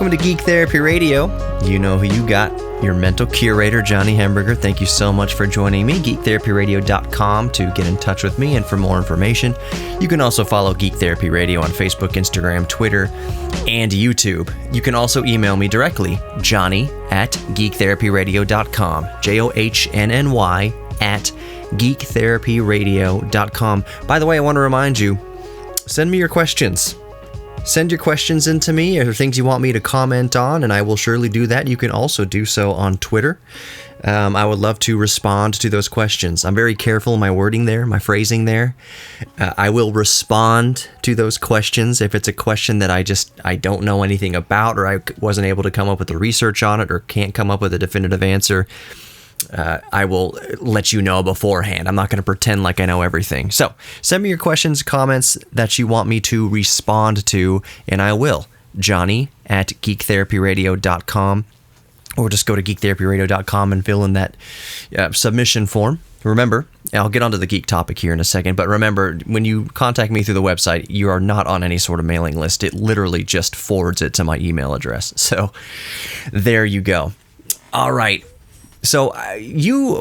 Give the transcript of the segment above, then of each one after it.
Welcome to Geek Therapy Radio. You know who you got. Your mental curator, Johnny Hamburger. Thank you so much for joining me. GeekTherapyRadio.com to get in touch with me and for more information. You can also follow Geek Therapy Radio on Facebook, Instagram, Twitter, and YouTube. You can also email me directly, Johnny@GeekTherapyRadio.com. JOHNNY at GeekTherapyRadio.com. By the way, I want to remind you, send me your questions. Send your questions in to me or things you want me to comment on, and I will surely do that. You can also do so on Twitter. I would love to respond to those questions. I'm very careful in my wording there, my phrasing there. I will respond to those questions if it's a question that I don't know anything about, or I wasn't able to come up with the research on it, or can't come up with a definitive answer. I will let you know beforehand. I'm not going to pretend like I know everything. So send me your questions, comments that you want me to respond to, and I will. Johnny@GeekTherapyRadio.com, or just go to GeekTherapyRadio.com and fill in that submission form. Remember, I'll get onto the geek topic here in a second, but remember, when you contact me through the website, you are not on any sort of mailing list. It literally just forwards it to my email address. So there you go. All right. So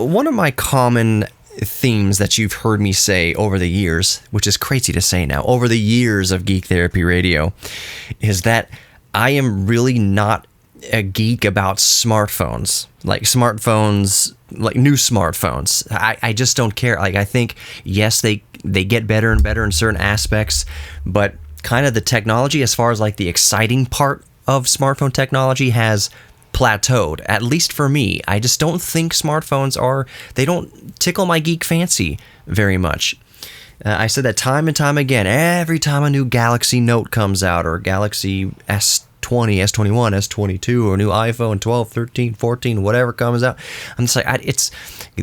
one of my common themes that you've heard me say over the years, which is crazy to say now, over the years of Geek Therapy Radio, is that I am really not a geek about smartphones, like new smartphones. I just don't care. Like, I think, yes, they get better and better in certain aspects, but kind of the technology, as far as like the exciting part of smartphone technology, has plateaued, at least for me. I just don't think smartphones they don't tickle my geek fancy very much. I said that time and time again. Every time a new Galaxy Note comes out, or Galaxy S20, S21, S22, or a new iPhone 12, 13, 14, whatever comes out, I'm just like,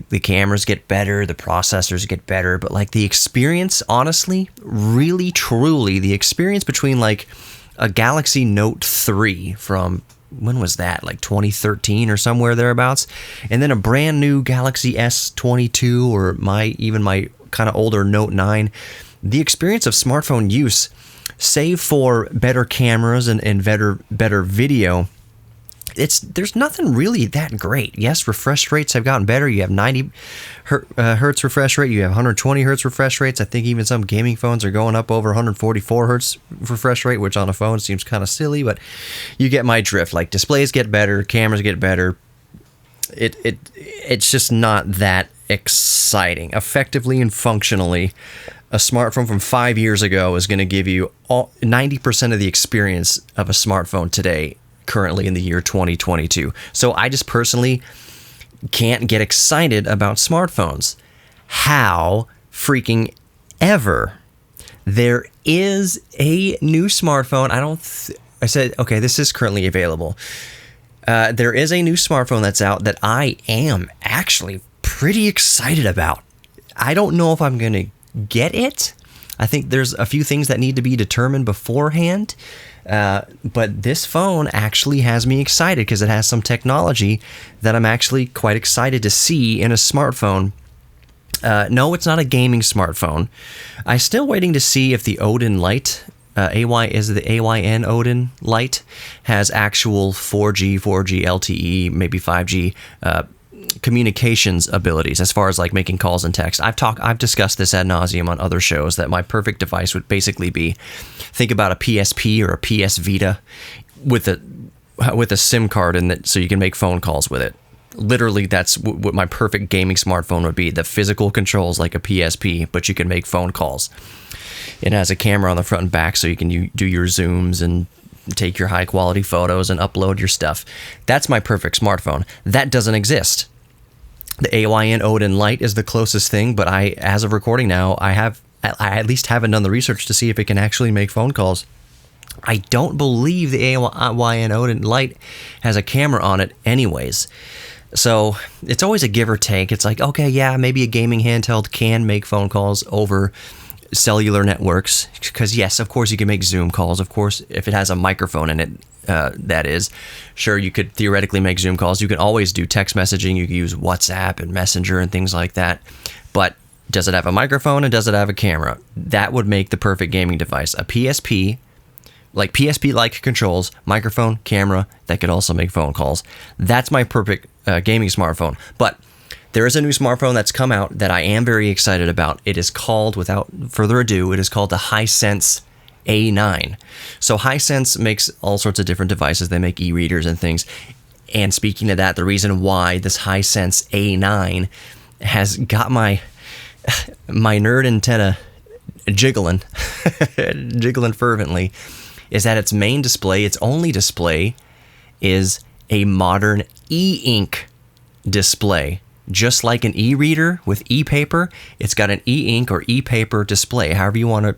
the cameras get better, the processors get better, but like the experience, honestly, really, truly, the experience between like a Galaxy Note 3 from, when was that? Like 2013 or somewhere thereabouts. And then a brand new Galaxy S22, or my kind of older Note 9. The experience of smartphone use, save for better cameras and better video, there's nothing really that great. Yes, refresh rates have gotten better. You have 90 hertz refresh rate. You have 120 hertz refresh rates. I think even some gaming phones are going up over 144 hertz refresh rate, which on a phone seems kind of silly, but you get my drift. Like, displays get better, cameras get better. It's just not that exciting. Effectively and functionally, a smartphone from 5 years ago is going to give you 90% of the experience of a smartphone today, currently in the year 2022. So I just personally can't get excited about smartphones. How freaking ever. There is a new smartphone. I said, okay, this is currently available. There is a new smartphone that's out that I am actually pretty excited about. I don't know if I'm going to get it. I think there's a few things that need to be determined beforehand. But this phone actually has me excited because it has some technology that I'm actually quite excited to see in a smartphone. No, it's not a gaming smartphone. I'm still waiting to see if the Odin Lite, the AYN Odin Lite, has actual 4G LTE, maybe 5G communications abilities, as far as like making calls and text. I've discussed this ad nauseum on other shows, that my perfect device would basically be, think about a PSP or a PS Vita with a SIM card in it, so you can make phone calls with it. Literally, that's what my perfect gaming smartphone would be. The physical controls like a PSP, but you can make phone calls. It has a camera on the front and back, so you can do your zooms and take your high quality photos and upload your stuff. That's my perfect smartphone. That doesn't exist. The AYN Odin Lite is the closest thing, but as of recording now, I at least haven't done the research to see if it can actually make phone calls. I don't believe the AYN Odin Lite has a camera on it anyways. So it's always a give or take. It's like, okay, yeah, maybe a gaming handheld can make phone calls over cellular networks, because yes, of course you can make Zoom calls. Of course, if it has a microphone in it, that is, sure, you could theoretically make Zoom calls. You can always do text messaging. You can use WhatsApp and Messenger and things like that. But does it have a microphone and does it have a camera? That would make the perfect gaming device. A PSP like PSP-like controls, microphone, camera that could also make phone calls. That's my perfect gaming smartphone. But there is a new smartphone that's come out that I am very excited about. It is called, without further ado, it is called the Hisense A9. So Hisense makes all sorts of different devices. They make e-readers and things. And speaking of that, the reason why this Hisense A9 has got my nerd antenna jiggling fervently is that its main display, its only display, is a modern e-ink display. Just like an e-reader with e-paper, it's got an e-ink or e-paper display, however you want to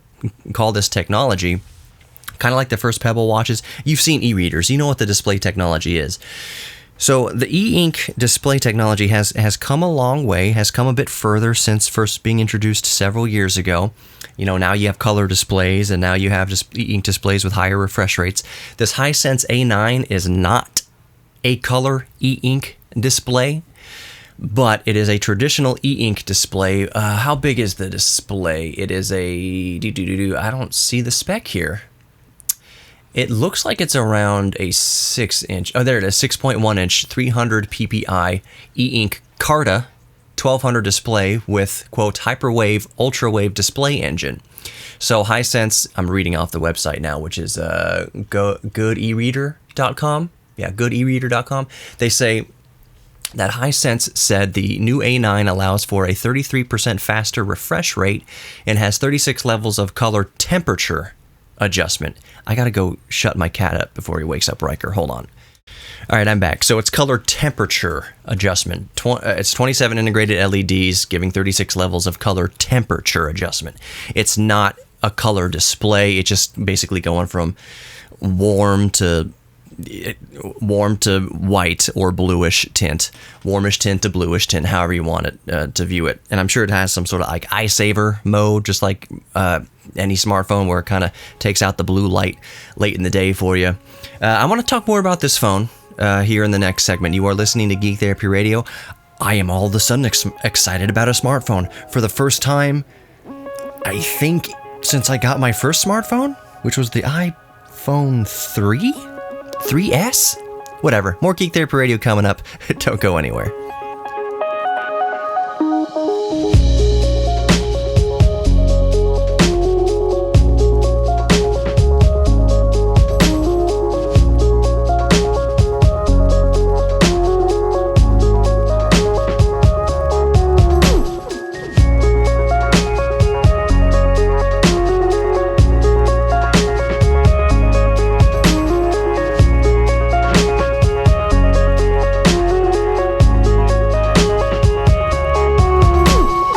call this technology. Kind of like the first Pebble watches. You've seen e-readers. You know what the display technology is. So the e-ink display technology has come a long way, has come a bit further since first being introduced several years ago. You know, now you have color displays, and now you have just e-ink displays with higher refresh rates. This Hisense A9 is not a color e-ink display, but it is a traditional e-ink display. How big is the display? It is a... I don't see the spec here. It looks like it's around a 6-inch. Oh, there it is, 6.1-inch, 300 ppi e-ink Carta 1200 display with, quote, hyperwave, ultrawave display engine. So Hisense, I'm reading off the website now, which is goodereader.com. Yeah, goodereader.com. They say that Hisense said the new A9 allows for a 33% faster refresh rate and has 36 levels of color temperature adjustment. I gotta go shut my cat up before he wakes up, Riker. Hold on. All right, I'm back. So it's color temperature adjustment. It's 27 integrated LEDs giving 36 levels of color temperature adjustment. It's not a color display. It's just basically going from warm to white or bluish tint, warmish tint to bluish tint, however you want it to view it. And I'm sure it has some sort of like eye saver mode, just like any smartphone, where it kind of takes out the blue light late in the day for you. I want to talk more about this phone here in the next segment. You are listening to Geek Therapy Radio. I am all of a sudden excited about a smartphone for the first time, I think, since I got my first smartphone, which was the iPhone 3S? Whatever. More Geek Therapy Radio coming up. Don't go anywhere.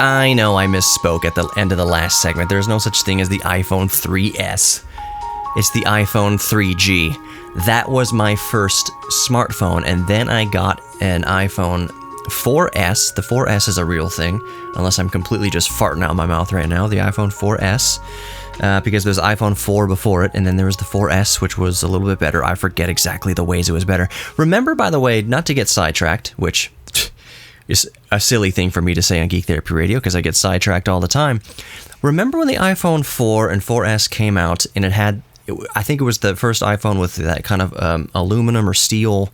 I know I misspoke at the end of the last segment. There's no such thing as the iPhone 3S. It's the iPhone 3G. That was my first smartphone, and then I got an iPhone 4S. The 4S is a real thing, unless I'm completely just farting out my mouth right now. The iPhone 4S, because there's iPhone 4 before it, and then there was the 4S, which was a little bit better. I forget exactly the ways it was better. Remember, by the way, not to get sidetracked, which is a silly thing for me to say on Geek Therapy Radio because I get sidetracked all the time. Remember when the iPhone 4 and 4S came out, and it had, I think it was the first iPhone with that kind of aluminum or steel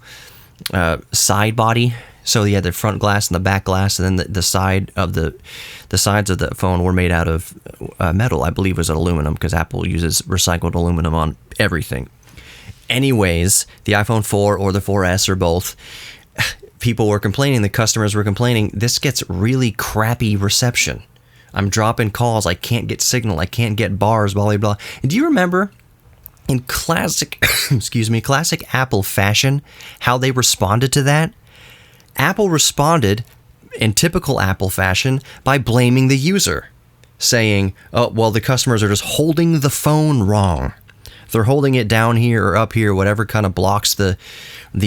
side body. So you had the front glass and the back glass, and then the sides of the phone were made out of metal. I believe it was aluminum, because Apple uses recycled aluminum on everything. Anyways, the iPhone 4 or the 4S or both, people were complaining, the customers were complaining, this gets really crappy reception. I'm dropping calls, I can't get signal, I can't get bars, blah, blah, blah. And do you remember, in classic, classic Apple fashion, how they responded to that? Apple responded, in typical Apple fashion, by blaming the user, saying, oh, well, the customers are just holding the phone wrong. They're holding it down here or up here, whatever kind of blocks the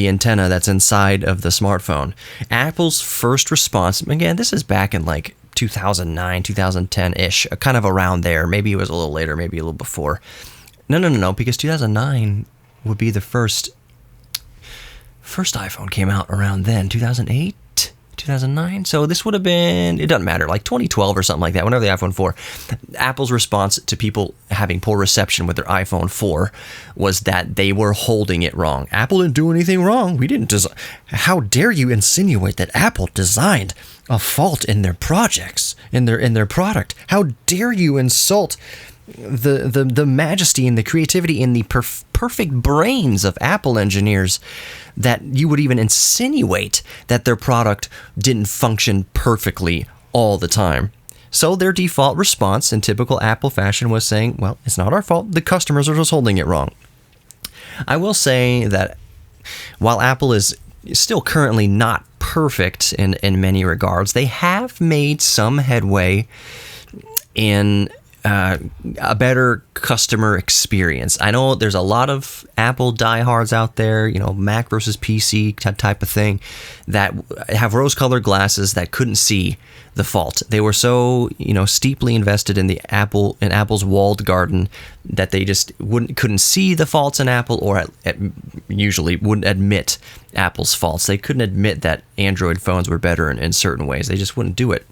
antenna that's inside of the smartphone. Apple's first response, again, this is back in like 2009, 2010-ish, kind of around there. Maybe it was a little later, maybe a little before. No, because 2009 would be the first iPhone came out around then. 2008? 2009. So this would have been, it doesn't matter, like 2012 or something like that, whenever the iPhone 4. Apple's response to people having poor reception with their iPhone 4 was that they were holding it wrong. Apple didn't do anything wrong. We didn't design. How dare you insinuate that Apple designed a fault in their projects, in their product? How dare you insult the majesty and the creativity and the perfect brains of Apple engineers, that you would even insinuate that their product didn't function perfectly all the time. So their default response in typical Apple fashion was saying, well, it's not our fault. The customers are just holding it wrong. I will say that while Apple is still currently not perfect in many regards, they have made some headway in a better customer experience. I know there's a lot of Apple diehards out there, Mac versus PC type of thing, that have rose-colored glasses that couldn't see the fault. They were so, steeply invested in Apple's walled garden that they just couldn't see the faults in Apple, or usually wouldn't admit Apple's faults. They couldn't admit that Android phones were better in certain ways. They just wouldn't do it.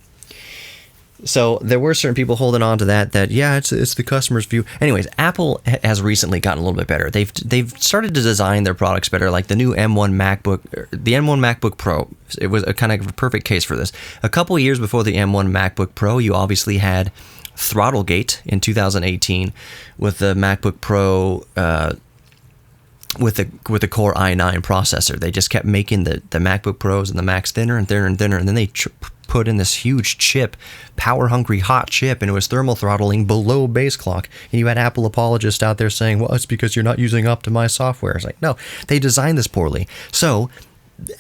So there were certain people holding on to that it's the customer's view. Anyways, Apple has recently gotten a little bit better. They've started to design their products better, like the new M1 MacBook, the M1 MacBook Pro. It was a kind of a perfect case for this. A couple of years before the M1 MacBook Pro, you obviously had Throttlegate in 2018 with the MacBook Pro with the Core i9 processor. They just kept making the MacBook Pros and the Macs thinner and thinner and thinner, and then they put in this huge chip, power-hungry hot chip, and it was thermal throttling below base clock. And you had Apple apologists out there saying, well, it's because you're not using optimized software. It's like, no, they designed this poorly. So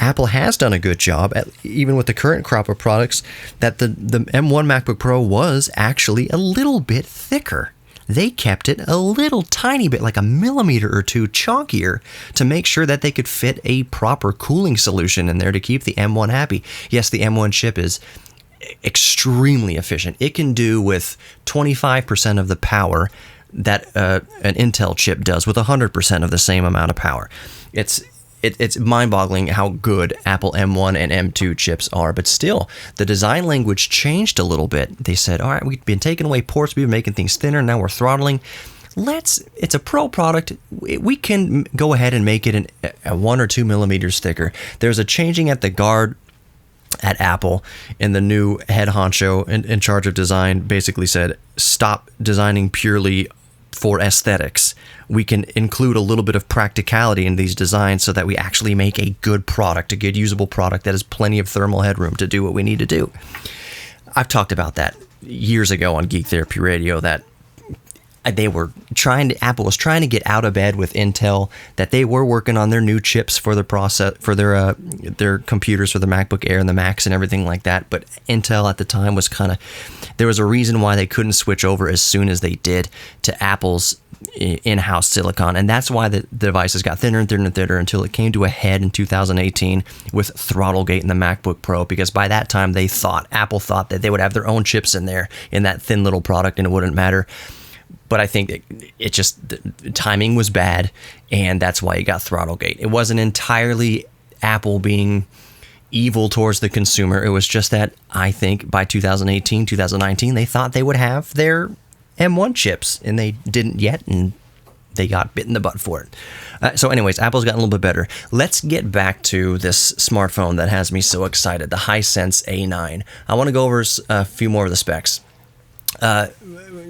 Apple has done a good job, even with the current crop of products, that the M1 MacBook Pro was actually a little bit thicker. They kept it a little tiny bit, like a millimeter or two chunkier, to make sure that they could fit a proper cooling solution in there to keep the M1 happy. Yes, the M1 chip is extremely efficient. It can do with 25% of the power that an Intel chip does with 100% of the same amount of power. It's mind-boggling how good Apple M1 and M2 chips are, but still, the design language changed a little bit. They said, all right, we've been taking away ports, we've been making things thinner, now we're throttling. It's a Pro product. We can go ahead and make it a 1 or 2 millimeters thicker. There's a changing at the guard at Apple, and the new head honcho in charge of design basically said, stop designing purely for aesthetics. We can include a little bit of practicality in these designs so that we actually make a good product, a good usable product that has plenty of thermal headroom to do what we need to do. I've talked about that years ago on Geek Therapy Radio, that Apple was trying to get out of bed with Intel, that they were working on their new chips for their computers, for the MacBook Air and the Macs and everything like that. But Intel at the time was there was a reason why they couldn't switch over as soon as they did to Apple's in-house silicon, and that's why the devices got thinner and thinner and thinner until it came to a head in 2018 with Throttlegate in the MacBook Pro, because by that time Apple thought that they would have their own chips in there in that thin little product and it wouldn't matter. But I think the timing was bad, and that's why you got Throttlegate. It wasn't entirely Apple being evil towards the consumer. It was just that I think by 2018, 2019, they thought they would have their M1 chips, and they didn't yet, and they got bit in the butt for it. So anyways, Apple's gotten a little bit better. Let's get back to this smartphone that has me so excited, the Hisense A9. I want to go over a few more of the specs.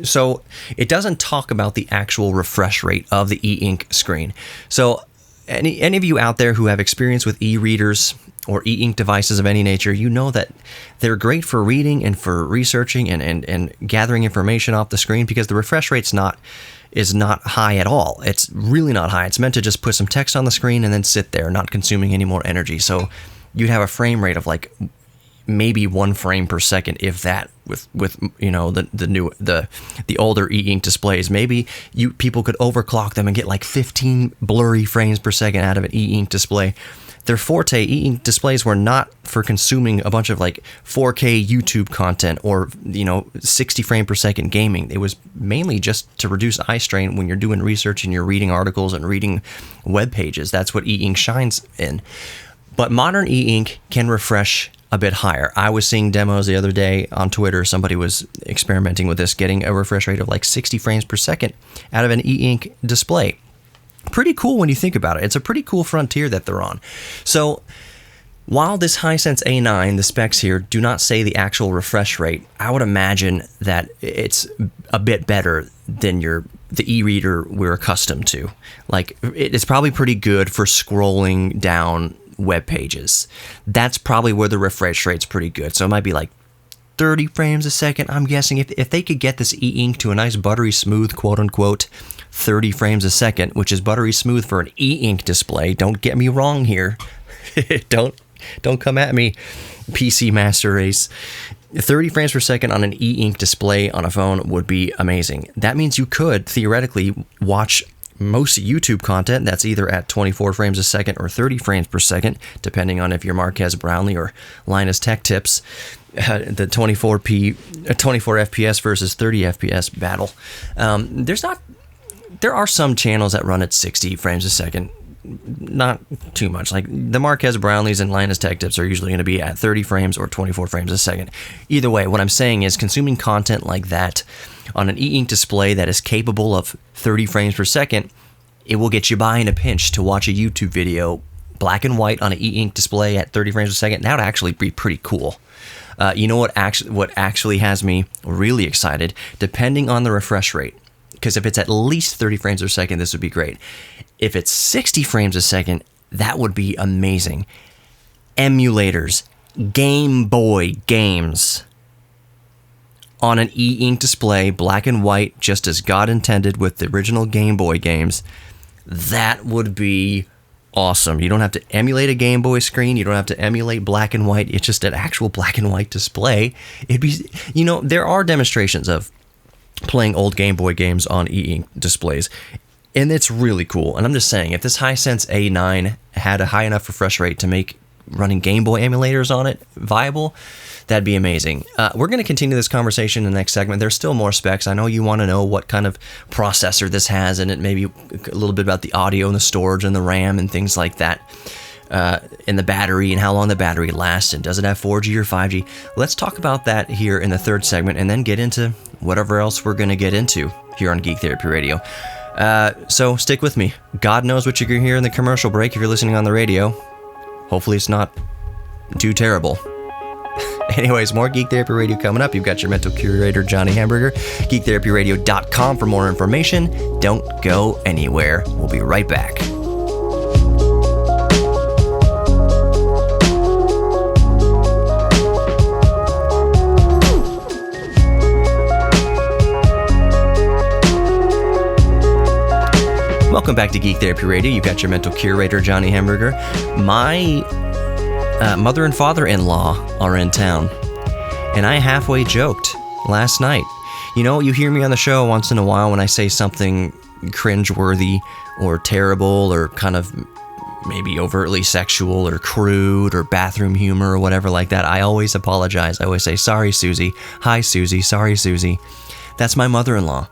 So it doesn't talk about the actual refresh rate of the e-ink screen. So any of you out there who have experience with e-readers or e-ink devices of any nature, you know that they're great for reading and for researching and gathering information off the screen, because the refresh rate's is not high at all. It's really not high. It's meant to just put some text on the screen and then sit there, not consuming any more energy. So you'd have a frame rate of like maybe 1 frame per second, if that, with the older e-ink displays. Maybe people could overclock them and get like 15 blurry frames per second out of an e-ink display. Their forte, e-ink displays, were not for consuming a bunch of like 4K YouTube content or 60 frame per second gaming. It was mainly just to reduce eye strain when you're doing research and you're reading articles and reading web pages. That's what e-ink shines in. But modern e-ink can refresh a bit higher. I was seeing demos the other day on Twitter. Somebody was experimenting with this, getting a refresh rate of like 60 frames per second out of an e-ink display. Pretty cool when you think about it. It's a pretty cool frontier that they're on. So while this Hisense A9, the specs here, do not say the actual refresh rate, I would imagine that it's a bit better than the e-reader we're accustomed to. Like, it's probably pretty good for scrolling down web pages. That's probably where the refresh rate's pretty good. So it might be like 30 frames a second. I'm guessing if they could get this e-ink to a nice buttery smooth, quote unquote, 30 frames a second, which is buttery smooth for an e-ink display. Don't get me wrong here. Don't come at me, PC Master Race. 30 frames per second on an e-ink display on a phone would be amazing. That means you could theoretically watch most YouTube content that's either at 24 frames a second or 30 frames per second, depending on if you're Marquez Brownlee or Linus Tech Tips. The 24 FPS versus 30 FPS battle. There are some channels that run at 60 frames a second. Not too much. Like the Marquez Brownlees and Linus Tech Tips are usually going to be at 30 frames or 24 frames a second. Either way, what I'm saying is consuming content like that on an e-ink display that is capable of 30 frames per second, it will get you by in a pinch to watch a YouTube video black and white on an e-ink display at 30 frames per second. That would actually be pretty cool. You know what actually has me really excited? Depending on the refresh rate. Because if it's at least 30 frames per second, this would be great. If it's 60 frames a second, that would be amazing. Emulators, Game Boy games on an e-ink display, black and white, just as God intended with the original Game Boy games. That would be awesome. You don't have to emulate a Game Boy screen. You don't have to emulate black and white. It's just an actual black and white display. It'd be, there are demonstrations of playing old Game Boy games on e-ink displays, and it's really cool. And I'm just saying, if this Hisense A9 had a high enough refresh rate to make running Game Boy emulators on it viable, that'd be amazing. We're going to continue this conversation in the next segment. There's still more specs. I know you want to know what kind of processor this has in it, maybe a little bit about the audio and the storage and the RAM and things like that. And the battery and how long the battery lasts, and does it have 4G or 5G? Let's talk about that here in the third segment, and then get into whatever else we're going to get into here on Geek Therapy Radio. So stick with me. God knows what you're going to hear in the commercial break if you're listening on the radio. Hopefully it's not too terrible. Anyways, more Geek Therapy Radio coming up. You've got your mental curator, Johnny Hamburger. GeekTherapyRadio.com for more information. Don't go anywhere. We'll be right back. Welcome back to Geek Therapy Radio. You've got your mental curator, Johnny Hamburger. My mother and father-in-law are in town, and I halfway joked last night. You hear me on the show once in a while when I say something cringeworthy or terrible or kind of maybe overtly sexual or crude or bathroom humor or whatever like that. I always apologize. I always say, sorry, Susie. Hi, Susie. Sorry, Susie. That's my mother-in-law,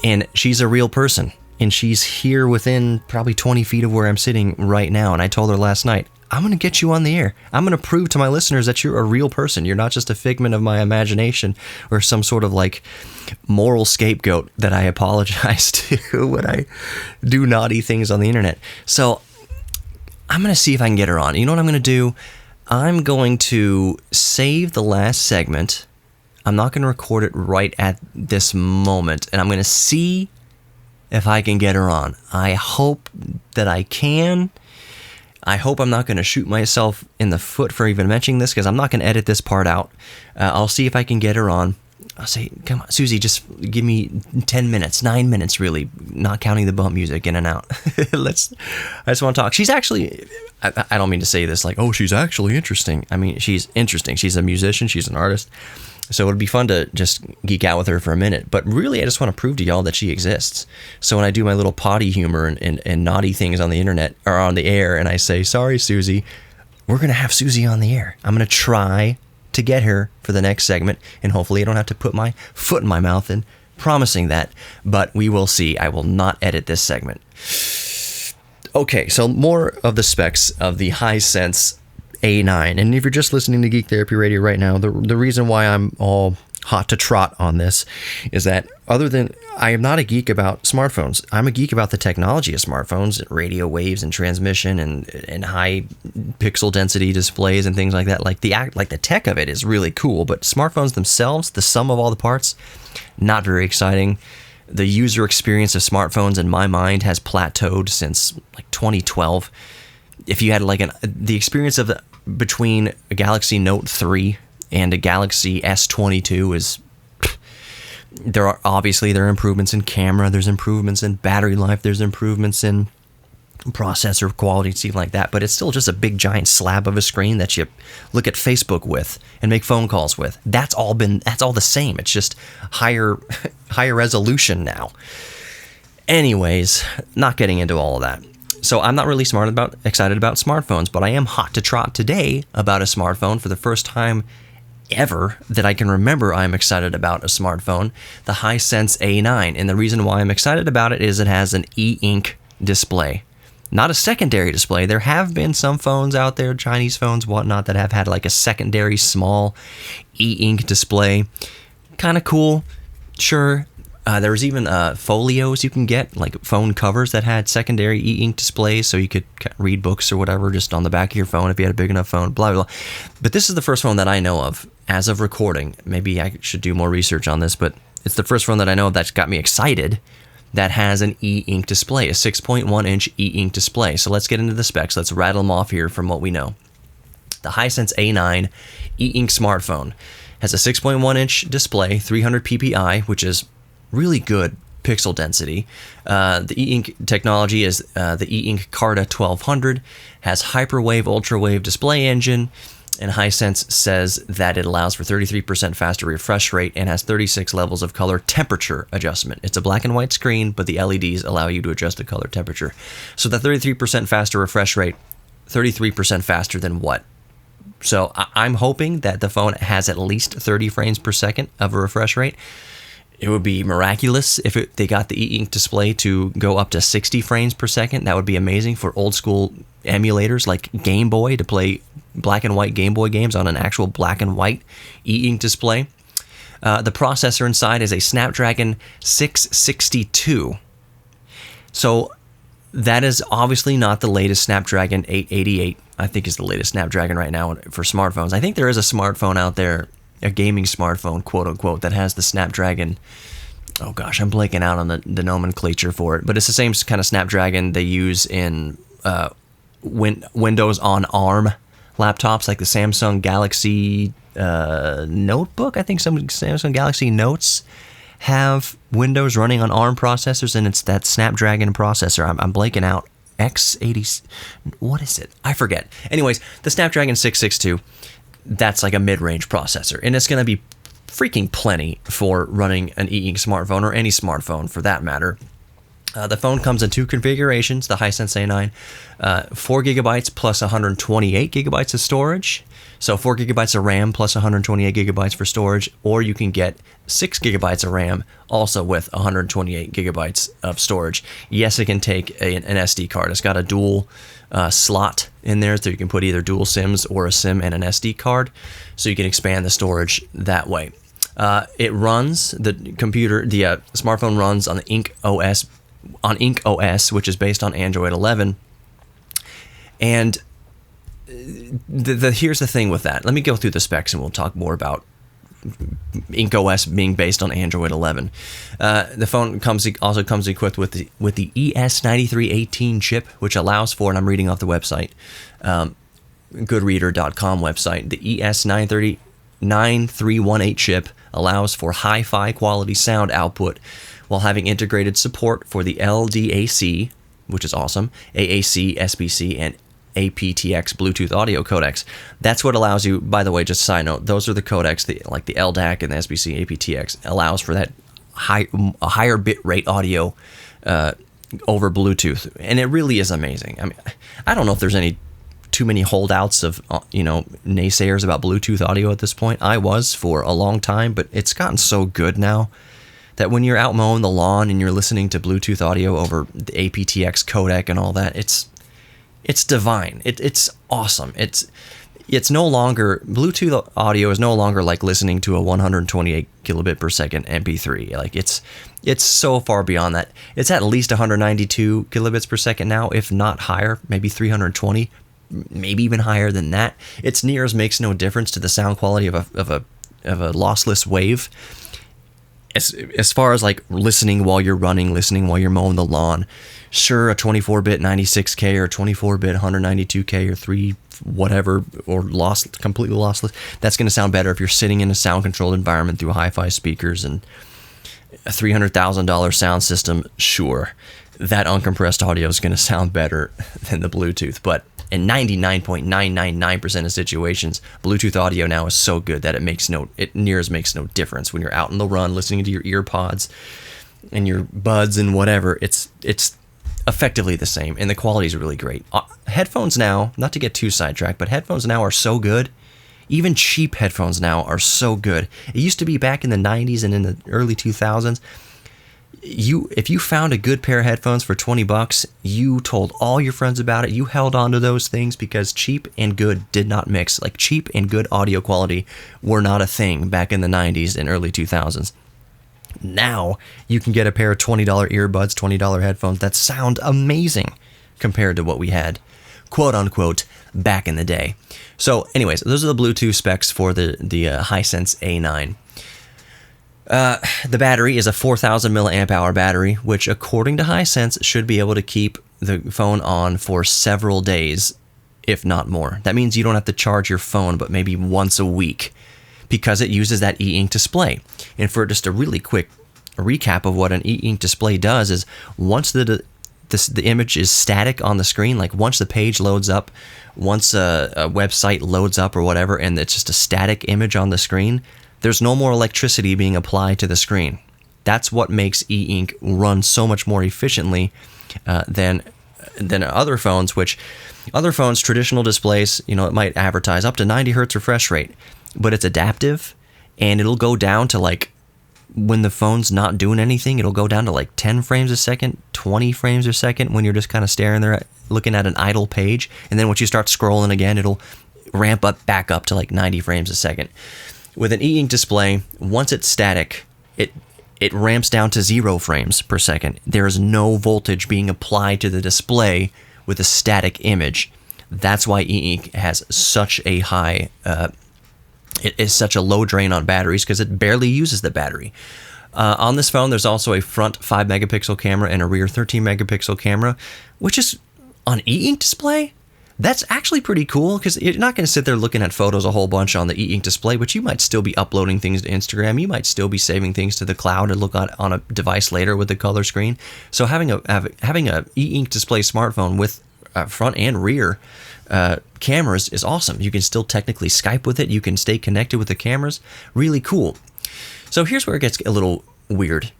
and she's a real person. And she's here within probably 20 feet of where I'm sitting right now. And I told her last night, I'm going to get you on the air. I'm going to prove to my listeners that you're a real person. You're not just a figment of my imagination or some sort of like moral scapegoat that I apologize to when I do naughty things on the internet. So I'm going to see if I can get her on. You know what I'm going to do? I'm going to save the last segment. I'm not going to record it right at this moment. And I'm going to see if I can get her on. I hope that I can. I hope I'm not going to shoot myself in the foot for even mentioning this, because I'm not going to edit this part out. I'll see if I can get her on. I'll say, come on, Susie, just give me 10 minutes, 9 minutes really, not counting the bump music in and out. I just want to talk. She's actually, I don't mean to say this like, oh, she's actually interesting. I mean, she's interesting. She's a musician. She's an artist. So it'd be fun to just geek out with her for a minute. But really, I just want to prove to y'all that she exists. So when I do my little potty humor and naughty things on the internet or on the air, and I say, sorry, Susie, we're going to have Susie on the air. I'm going to try to get her for the next segment. And hopefully I don't have to put my foot in my mouth and promising that. But we will see. I will not edit this segment. Okay, so more of the specs of the Hisense A9. And if you're just listening to Geek Therapy Radio right now, the reason why I'm all hot to trot on this is that other than I am not a geek about smartphones, I'm a geek about the technology of smartphones, radio waves and transmission and high pixel density displays and things like that. Like the tech of it is really cool, but smartphones themselves, the sum of all the parts, not very exciting. The user experience of smartphones in my mind has plateaued since like 2012. If you had like the experience of between a Galaxy Note 3 and a Galaxy S22 is, there are improvements in camera, there's improvements in battery life, there's improvements in processor quality and stuff like that, but it's still just a big giant slab of a screen that you look at Facebook with and make phone calls with. That's all the same. It's just higher resolution now. Anyways, not getting into all of that. So I'm not really excited about smartphones, but I am hot to trot today about a smartphone for the first time ever that I can remember. I'm excited about a smartphone, the Hisense A9. And the reason why I'm excited about it is it has an e-ink display. Not a secondary display. There have been some phones out there, Chinese phones, whatnot, that have had like a secondary small e-ink display. Kind of cool. Sure. There was even folios you can get, like phone covers that had secondary e-ink displays, so you could read books or whatever just on the back of your phone if you had a big enough phone, blah, blah, blah. But this is the first phone that I know of, as of recording. Maybe I should do more research on this, but it's the first phone that I know of that's got me excited that has an e-ink display, a 6.1-inch e-ink display. So let's get into the specs. Let's rattle them off here from what we know. The Hisense A9 e-ink smartphone has a 6.1-inch display, 300 ppi, which is really good pixel density. The e-ink technology is the e-ink Carta 1200, has hyperwave ultrawave display engine, and Hisense says that it allows for 33% faster refresh rate and has 36 levels of color temperature adjustment. It's a black and white screen, but the LEDs allow you to adjust the color temperature. So the 33% faster refresh rate, 33% faster than what? So I'm hoping that the phone has at least 30 frames per second of a refresh rate. It would be miraculous if they got the e-ink display to go up to 60 frames per second. That would be amazing for old school emulators like Game Boy to play black and white Game Boy games on an actual black and white e-ink display. The processor inside is a Snapdragon 662. So that is obviously not the latest Snapdragon 888. I think is the latest Snapdragon right now for smartphones. I think there is a smartphone out there, a gaming smartphone, quote unquote, that has the Snapdragon. Oh gosh, I'm blanking out on the nomenclature for it, but it's the same kind of Snapdragon they use in Windows on ARM laptops, like the Samsung Galaxy Notebook. I think some Samsung Galaxy Notes have Windows running on ARM processors, and it's that Snapdragon processor. I'm blanking out. X80, what is it? I forget. Anyways, the Snapdragon 662. That's like a mid-range processor, and it's going to be freaking plenty for running an e-ink smartphone, or any smartphone for that matter. The phone comes in two configurations, the Hisense A9, 4 gigabytes plus 128 gigabytes of storage. So 4 gigabytes of RAM plus 128 gigabytes for storage, or you can get 6 gigabytes of RAM also with 128 gigabytes of storage. Yes, it can take an SD card. It's got a dual slot in there, so you can put either dual SIMs or a SIM and an SD card, so you can expand the storage that way. It runs, the smartphone runs on the Ink OS, which is based on Android 11. And here's the thing with that. Let me go through the specs and we'll talk more about Ink OS being based on Android 11. The phone also comes equipped with the ES9318 chip, which allows for, and I'm reading off the website, goodreader.com website, the ES9318 chip allows for hi-fi quality sound output while having integrated support for the LDAC, which is awesome, AAC, SBC, and aptX Bluetooth audio codecs. That's what allows you, by the way, just a side note, those are the codecs, like the LDAC and the SBC, aptX, allows for that a higher bit rate audio over Bluetooth. And it really is amazing. I mean, I don't know if there's too many holdouts of, naysayers about Bluetooth audio at this point. I was for a long time, but it's gotten so good now that when you're out mowing the lawn and you're listening to Bluetooth audio over the aptX codec and all that, it's divine. It's awesome. it's no longer, Bluetooth audio is no longer like listening to a 128 kilobit per second MP3. Like it's so far beyond that. It's at least 192 kilobits per second now, if not higher, maybe 320, maybe even higher than that. Its nears makes no difference to the sound quality of a lossless wave. As far as like listening while you're running, listening while you're mowing the lawn, sure, a 24-bit 96K or 24-bit 192K or 3 whatever, or completely lossless, that's going to sound better if you're sitting in a sound-controlled environment through hi-fi speakers and a $300,000 sound system. Sure, that uncompressed audio is going to sound better than the Bluetooth, but in 99.999% of situations, Bluetooth audio now is so good that it makes no difference when you're out on the run listening to your ear pods and your buds and whatever. It's effectively the same, and the quality is really great. Headphones now, not to get too sidetracked, but headphones now are so good. Even cheap headphones now are so good. It used to be back in the 90s and in the early 2000s. If you found a good pair of headphones for $20, you told all your friends about it. You held on to those things because cheap and good did not mix. Like, cheap and good audio quality were not a thing back in the 90s and early 2000s. Now you can get a pair of $20 earbuds, $20 headphones that sound amazing compared to what we had, quote unquote, back in the day. So anyways, those are the Bluetooth specs for the Hisense A9. The battery is a 4,000 milliamp hour battery, which according to Hisense should be able to keep the phone on for several days, if not more. That means you don't have to charge your phone but maybe once a week, because it uses that e-ink display. And for just a really quick recap of what an e-ink display does is, once the image is static on the screen, like once the page loads up, once a website loads up or whatever, and it's just a static image on the screen, there's no more electricity being applied to the screen. That's what makes e-ink run so much more efficiently than other phones, traditional displays, it might advertise up to 90 hertz refresh rate, but it's adaptive, and it'll go down to, like, when the phone's not doing anything, it'll go down to like 10 frames a second, 20 frames a second when you're just kind of staring there looking at an idle page. And then once you start scrolling again, it'll ramp up back up to like 90 frames a second. With an e-ink display, once it's static, it ramps down to 0 frames per second. There is no voltage being applied to the display with a static image. That's why e-ink has such a high it is such a low drain on batteries, because it barely uses the battery. On this phone, there's also a front 5 megapixel camera and a rear 13 megapixel camera, which is on e-ink display. That's actually pretty cool, because you're not going to sit there looking at photos a whole bunch on the e-ink display, but you might still be uploading things to Instagram. You might still be saving things to the cloud and look on a device later with the color screen. So having a e-ink display smartphone with front and rear cameras is awesome. You can still technically Skype with it. You can stay connected with the cameras. Really cool. So here's where it gets a little weird.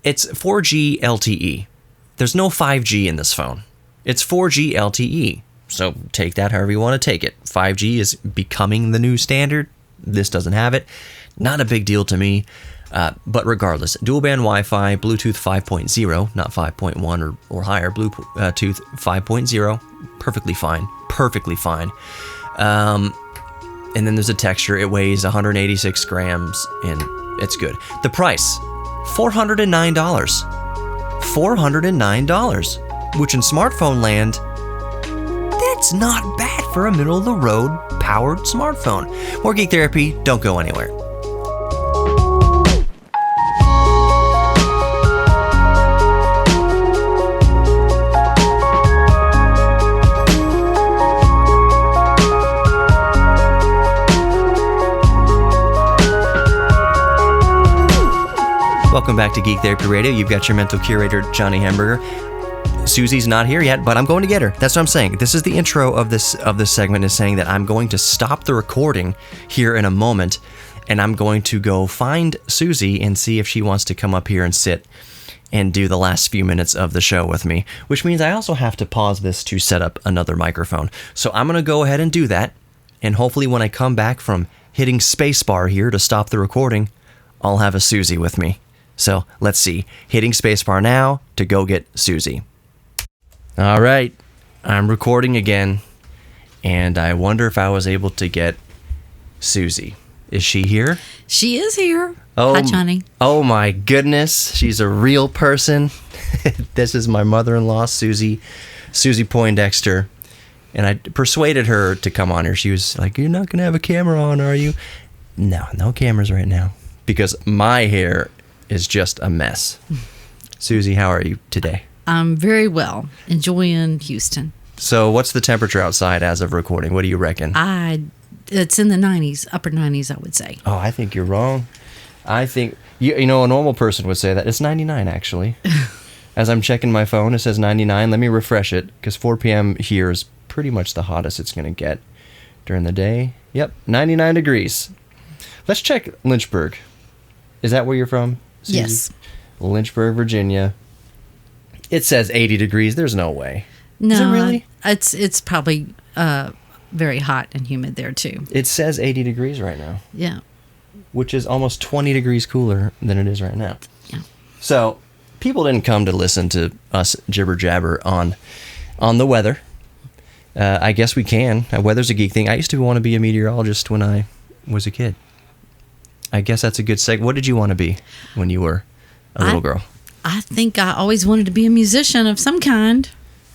It's 4G LTE. There's no 5G in this phone. It's 4G LTE. So take that however you want to take it. 5G is becoming the new standard. This doesn't have it. Not a big deal to me. But regardless, dual band Wi-Fi, Bluetooth 5.0, not 5.1 or higher, Bluetooth 5.0, perfectly fine. And then there's a texture. It weighs 186 grams, and it's good. The price, $409. $409, which in smartphone land, that's not bad for a middle-of-the-road powered smartphone. More Geek Therapy, don't go anywhere. Welcome back to Geek Therapy Radio. You've got your mental curator, Johnny Hamburger. Susie's not here yet, but I'm going to get her. That's what I'm saying. This is the intro of this segment, is saying that I'm going to stop the recording here in a moment, and I'm going to go find Susie and see if she wants to come up here and sit and do the last few minutes of the show with me, which means I also have to pause this to set up another microphone. So I'm going to go ahead and do that, and hopefully when I come back from hitting spacebar here to stop the recording, I'll have a Susie with me. So let's see, hitting spacebar now to go get Susie. All right, I'm recording again, and I wonder if I was able to get Susie. Is she here? She is here. Oh, Hi, Johnny. Oh my goodness, she's a real person. This is my mother-in-law, Susie Poindexter, and I persuaded her to come on here. She was like, "You're not gonna have a camera on, are you?" No cameras right now, because my hair is just a mess. Susie, how are you today? I'm very well. Enjoying Houston. So, what's the temperature outside as of recording? What do you reckon? It's in the 90s, upper 90s, I would say. Oh, I think you're wrong. I think, you know, a normal person would say that. It's 99, actually. As I'm checking my phone, it says 99. Let me refresh it, because 4 p.m. here is pretty much the hottest it's going to get during the day. Yep, 99 degrees. Let's check Lynchburg. Is that where you're from, Susie? Yes. Lynchburg, Virginia. It says 80 degrees. There's no way. No, Is it really? It's probably very hot and humid there, too. It says 80 degrees right now. Yeah. Which is almost 20 degrees cooler than it is right now. Yeah. So, people didn't come to listen to us jibber jabber on the weather. I guess we can. Weather's a geek thing. I used to want to be a meteorologist when I was a kid. I guess that's a good segue. What did you want to be when you were a little girl? I think I always wanted to be a musician of some kind.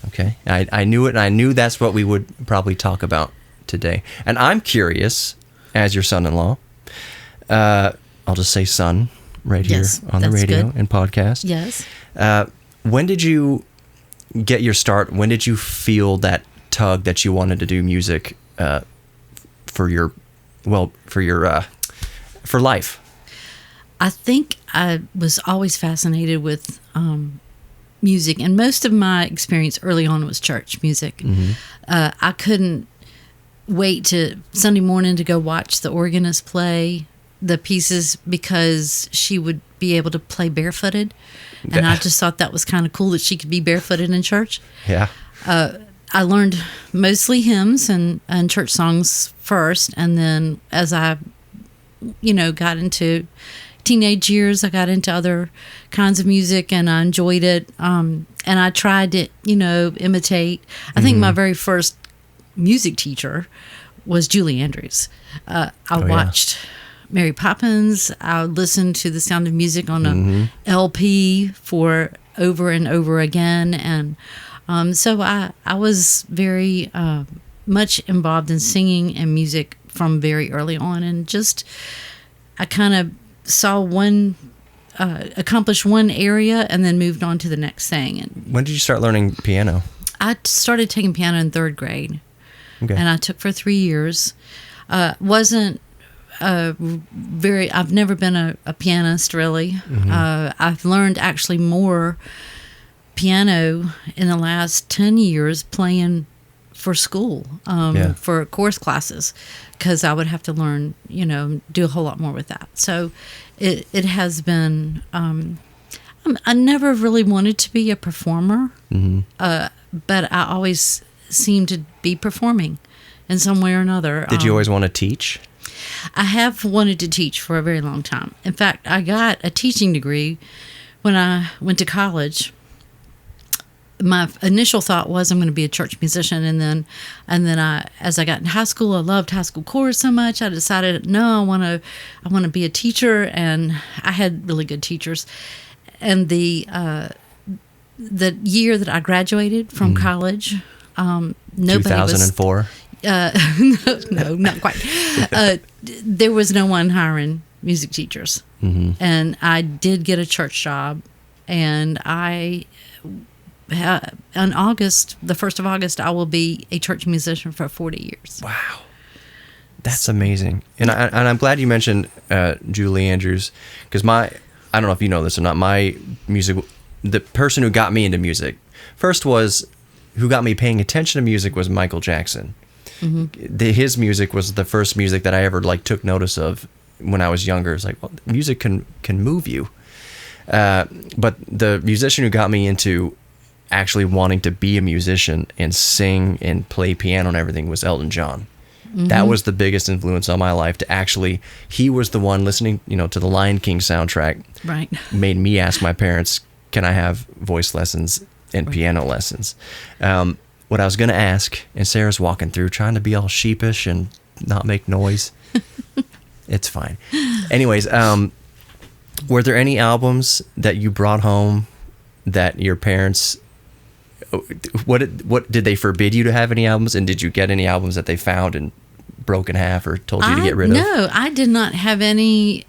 Okay. I knew it, and I knew that's what we would probably talk about today. And I'm curious, as your son-in-law, I'll just say son right here on the radio good. and podcast. Yes. When did you get your start? When did you feel that tug that you wanted to do music for life? I think I was always fascinated with music, and most of my experience early on was church music. Mm-hmm. I couldn't wait to Sunday morning to go watch the organist play the pieces because she would be able to play barefooted, and I just thought that was kind of cool that she could be barefooted in church. Yeah. I learned mostly hymns and church songs first, and then as I, got into teenage years, I got into other kinds of music, and I enjoyed it. And I tried to, imitate. I think my very first music teacher was Julie Andrews. I watched Mary Poppins. I listened to The Sound of Music on a LP for over and over again, and so I was very much involved in singing and music from very early on, and just I kind of saw accomplish one area and then moved on to the next thing. And when did you start learning piano? I started taking piano in third grade, and I took for 3 years. Wasn't I've never been a pianist really. I've learned actually more piano in the last 10 years playing for school, for course classes, because I would have to learn, do a whole lot more with that. So it has been, I never really wanted to be a performer, but I always seemed to be performing in some way or another. Did you always want to teach? I have wanted to teach for a very long time. In fact, I got a teaching degree when I went to college. My initial thought was I'm going to be a church musician, and then as I got in high school, I loved high school chorus so much, I decided no, I want to be a teacher, and I had really good teachers. And the year that I graduated from college, nobody 2004. No, not quite. There was no one hiring music teachers, and I did get a church job, and on August, the 1st of August, I will be a church musician for 40 years. Wow. That's amazing. And I'm glad you mentioned Julie Andrews, because I don't know if you know this or not, my music, the person who got me into music, who got me paying attention to music was Michael Jackson. His music was the first music that I ever took notice of when I was younger. It's like, well, music can move you. But the musician who got me into actually wanting to be a musician and sing and play piano and everything was Elton John. That was the biggest influence on my life. He was the one listening, to the Lion King soundtrack. Right. Made me ask my parents, can I have voice lessons and piano lessons? what I was going to ask, and Sarah's walking through trying to be all sheepish and not make noise. It's fine. Anyways, were there any albums that you brought home that your parents, what did they forbid you to have any albums, and did you get any albums that they found and broke in half or told you to get rid of? No, I did not have any,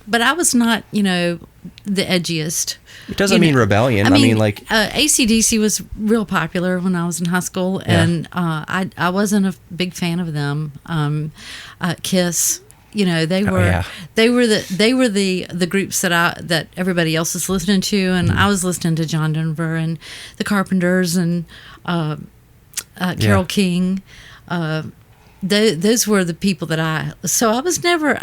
but I was not, the edgiest. It doesn't mean rebellion. I mean, like AC/DC was real popular when I was in high school, and I wasn't a big fan of them. Kiss, they were the groups that everybody else was listening to, and I was listening to John Denver and the Carpenters and Carole King. Those were the people that I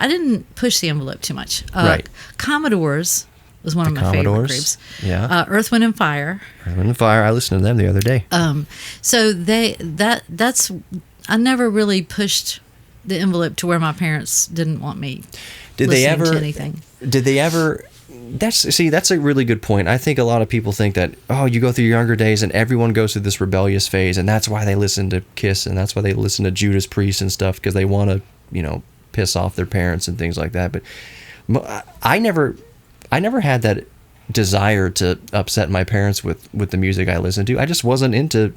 didn't push the envelope too much. Right. Commodores was one of my favorite groups. Yeah. Earth, Wind and Fire. Earth, Wind and Fire. I listened to them the other day. So I never really pushed the envelope to where my parents didn't want me listening to anything. Did they ever? That's a really good point. I think a lot of people think that, you go through your younger days and everyone goes through this rebellious phase, and that's why they listen to Kiss and that's why they listen to Judas Priest and stuff, because they want to, piss off their parents and things like that. But I never had that desire to upset my parents with the music I listened to. I just wasn't into,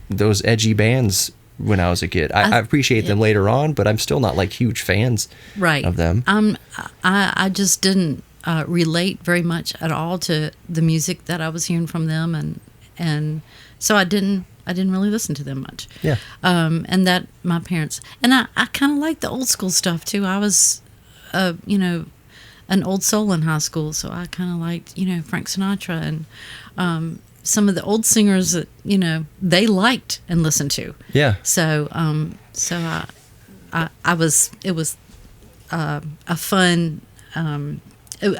those edgy bands when I was a kid. I appreciate them later on, but I'm still not like huge fans of them. I just didn't relate very much at all to the music that I was hearing from them, and so I didn't really listen to them much. Yeah. And that my parents, and I kind of like the old school stuff too. I was, an old soul in high school, so I kind of liked, Frank Sinatra and some of the old singers that they liked and listened to. Yeah. So it was a fun.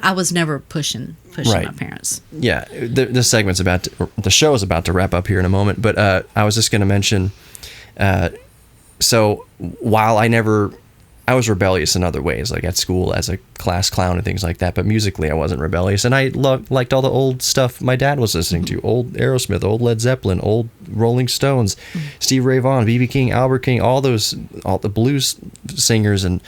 I was never pushing right. my parents. Yeah, the segment's the show is about to wrap up here in a moment, but I was just going to mention. So while I was rebellious in other ways, like at school as a class clown and things like that, but musically I wasn't rebellious, and I liked all the old stuff my dad was listening to, old Aerosmith, old Led Zeppelin, old Rolling Stones, Stevie Ray Vaughan, B.B. King, Albert King, all the blues singers, and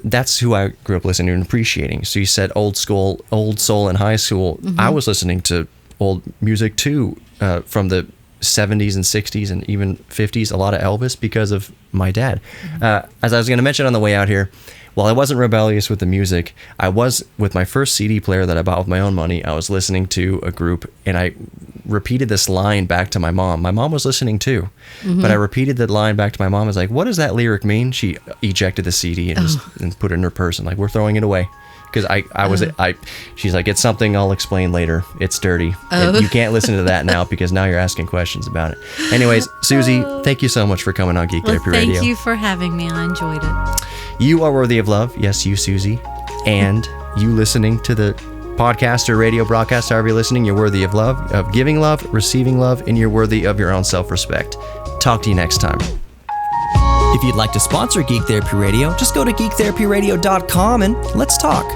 that's who I grew up listening to and appreciating. So you said old soul in high school. I was listening to old music too, from the 70s and 60s and even 50s, a lot of Elvis because of my dad. As I was going to mention on the way out here, while I wasn't rebellious with the music, I was with my first CD player that I bought with my own money. I was listening to a group, and I repeated this line back to my mom. My mom was listening too, but I repeated that line back to my mom. I was like, "What does that lyric mean?" She ejected the CD and put it in her purse, and like, "We're throwing it away." Because she's like, "It's something I'll explain later. It's dirty. And you can't listen to that now because now you're asking questions about it." Anyways, Susie, thank you so much for coming on Geek Therapy Radio. Thank you for having me. I enjoyed it. You are worthy of love. Yes, you, Susie. And you listening to the podcast or radio broadcast, however you're listening, you're worthy of love, of giving love, receiving love, and you're worthy of your own self-respect. Talk to you next time. If you'd like to sponsor Geek Therapy Radio, just go to geektherapyradio.com and let's talk.